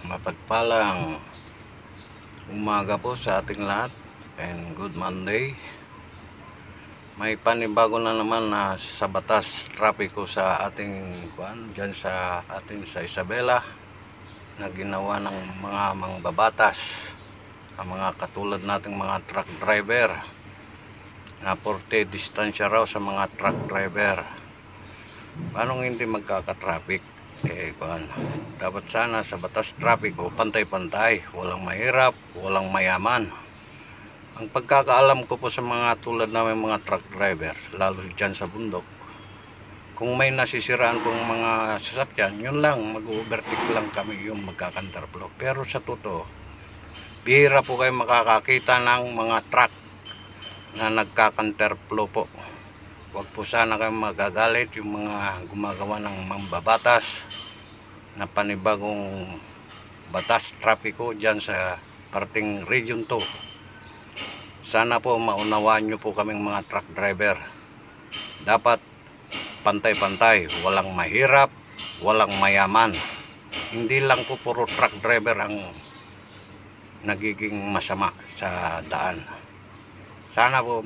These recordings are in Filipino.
Mapagpalang umaga po sa ating lahat and good Monday. May panibago na naman na sa batas trapiko sa ating dyan sa Isabela na ginawa ng mga mangbabatas, ang mga katulad nating mga truck driver na 40 distansya raw sa mga truck driver. Paano hindi magkaka-traffic? Dapat sana sa batas trapiko pantay-pantay, walang mahirap, walang mayaman. Ang pagkakaalam ko po sa mga tulad namin mga truck driver, lalo dyan sa bundok, kung may nasisiraan pong mga sasakyan, yun lang, mag-overtake lang kami yung magkakantarplo. Pero sa totoo, bihira po kayo makakakita ng mga truck na nagkakantarplo po. Huwag po sana kayong magagalit yung mga gumagawa ng mambabatas na panibagong batas trapiko dyan sa parting Region 2. Sana po maunawaan nyo po kaming mga truck driver. Dapat pantay-pantay, walang mahirap, walang mayaman. Hindi lang po puro truck driver ang nagiging masama sa daan. Sana po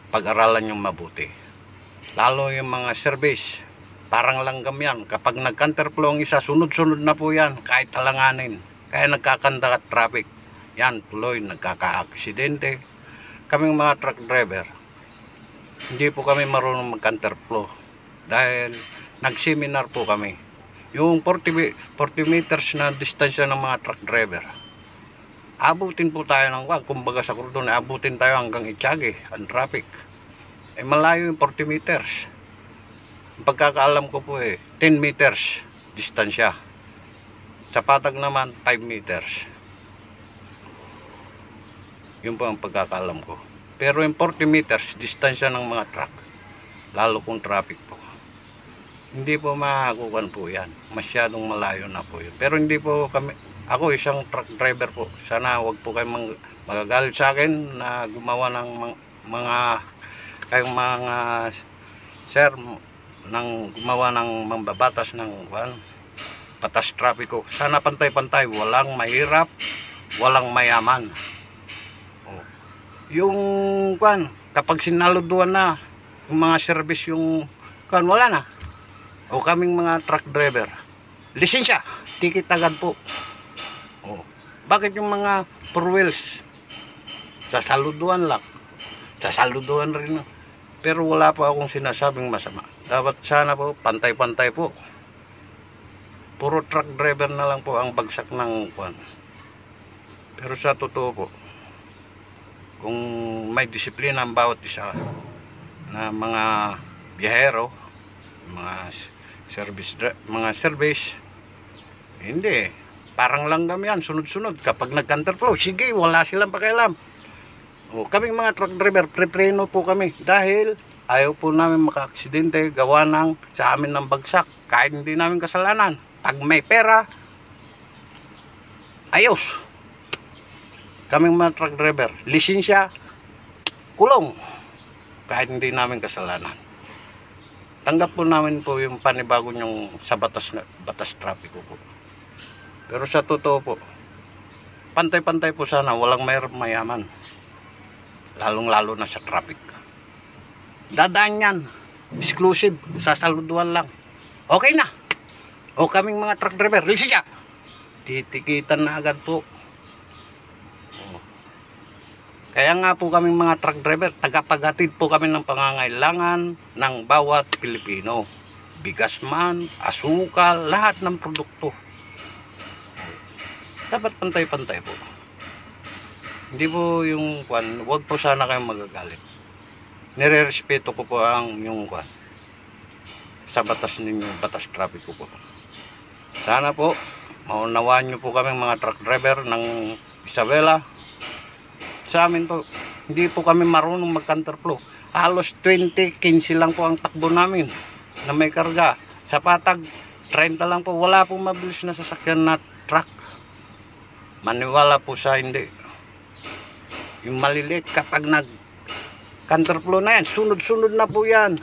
pag-aralan yung mabuti. Lalo yung mga service, parang langgam yan. Kapag nagkanterflow ang isa, sunod-sunod na po yan, kahit talanganin. Kaya nagkakanta at traffic. Yan, tuloy, nagkaka-aksidente. Kaming mga truck driver, hindi po kami marunong magkanterflow. Dahil nag-seminar po kami. Yung 40 meters na distansya ng mga truck driver, abutin po tayo ng kumbaga sa kordon, abutin tayo hanggang Itiage ang traffic. Malayo yung 40 meters. Ang pagkakaalam ko po 10 meters distansya. Sa Patag naman 5 meters. Yun po ang pagkakaalam ko. Pero yung 40 meters distansya ng mga truck, lalo kung traffic po, hindi po makakukan po yan. Masyadong malayo na po yun. Pero hindi po kami, ako isang truck driver po. Sana wag po kayong magagalit sa akin na gumawa ng mga sir nang gumawa ng mambabatas ng batas trapiko. Sana pantay-pantay, walang mahirap, walang mayaman. Yung kapag sinaluduan na yung mga service, yung wala na. O kaming mga truck driver, lisensya, tikit agad po. Bakit yung mga 4 wheels sasaluduan lang, sasaluduan rin, pero wala pa akong sinasabing masama. Dapat sana po pantay-pantay po. Puro truck driver na lang po ang bagsak ng Pero sa totoo po, kung may disiplina ang bawat isa na mga biyahero, mga service, hindi, parang langgam yan, sunod-sunod. Kapag nagkanterflow, sige, wala silang pakialam. Kaming mga truck driver, pre-preno po kami dahil ayaw po namin maka-aksidente gawa ng sa amin ng bagsak, kahit hindi namin kasalanan. Pag may pera, ayos. Kaming mga truck driver, lisensya, kulong, kahit hindi namin kasalanan. Tanggap po namin po yung panibago yung sa batas trapiko po. Pero sa totoo po, pantay-pantay po sana, walang mayaman. Lalong-lalo na sa traffic. Dadaan yan, exclusive, sasaluduan lang. Okay na. O kaming mga truck driver, lisensya, titikitan na agad po. Kaya nga po kaming mga truck driver, tagapaghatid po kami ng pangangailangan ng bawat Pilipino. Bigas man, asukal, lahat ng produkto. Dapat pantay-pantay po. Hindi po yung wag po sana kayong magagalit. Nire-respeto ko po ang yung sa batas ninyo, batas trapiko po. Sana po maunawaan nyo po kami mga truck driver ng Isabela. Sa amin po, hindi po kami marunong magkanterflow. Halos 20-15 lang po ang takbo namin na may karga. Sa Patag, 30 lang po. Wala pong mabilis na sasakyan na truck. Maniwala po sa hindi. Yung maliliit, kapag nag-canterflow na yan, sunod-sunod na po yan.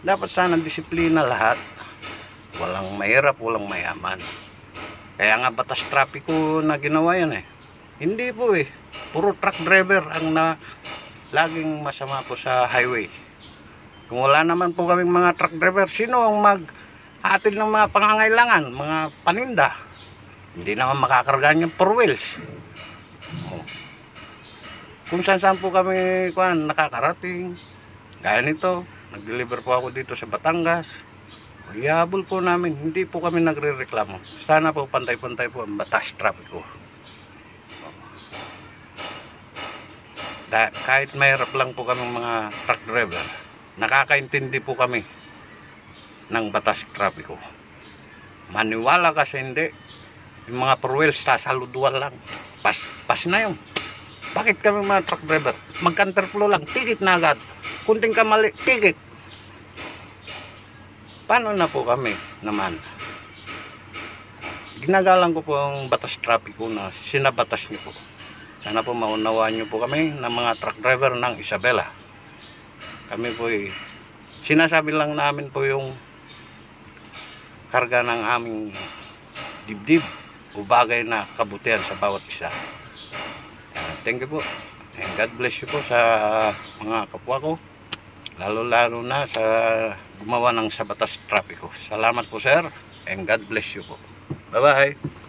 Dapat sana disiplina lahat. Walang mahirap, walang mayaman. Kaya nga batas trapiko na ginawa yan eh. Hindi po eh. Puro truck driver ang laging masama po sa highway. Kung wala naman po kaming mga truck driver, sino ang maghatid ng mga pangangailangan, mga paninda? Hindi naman makakargahan yung 4 wheels. Oh. Kung saan po kami nakakarating, gaya nito, nag-deliver po ako dito sa Batangas. Ihabol po namin, hindi po kami nagre-reklamo. Sana po pantay-pantay po ang batas trapiko. Kahit mahirap lang po kami mga truck driver, nakakaintindi po kami ng batas trapiko. Maniwala kasi hindi, yung mga 4 wheels sasaluduan lang, pas na yun. Bakit kami mga truck driver mag-counterflow lang, tikit na agad, kunting kamali, tikit. Paano na po kami naman? Ginagalang ko po ang batas trapiko na sinabatas niyo po. Sana po maunawaan niyo po kami ng mga truck driver ng Isabela. Kami po sinasabi lang namin po yung karga ng aming dibdib o bagay na kabutihan sa bawat isa. Thank you po. And God bless you po sa mga kapwa ko. Lalo na sa gumawa ng sa batas trapiko. Salamat po sir. And God bless you po. Bye bye.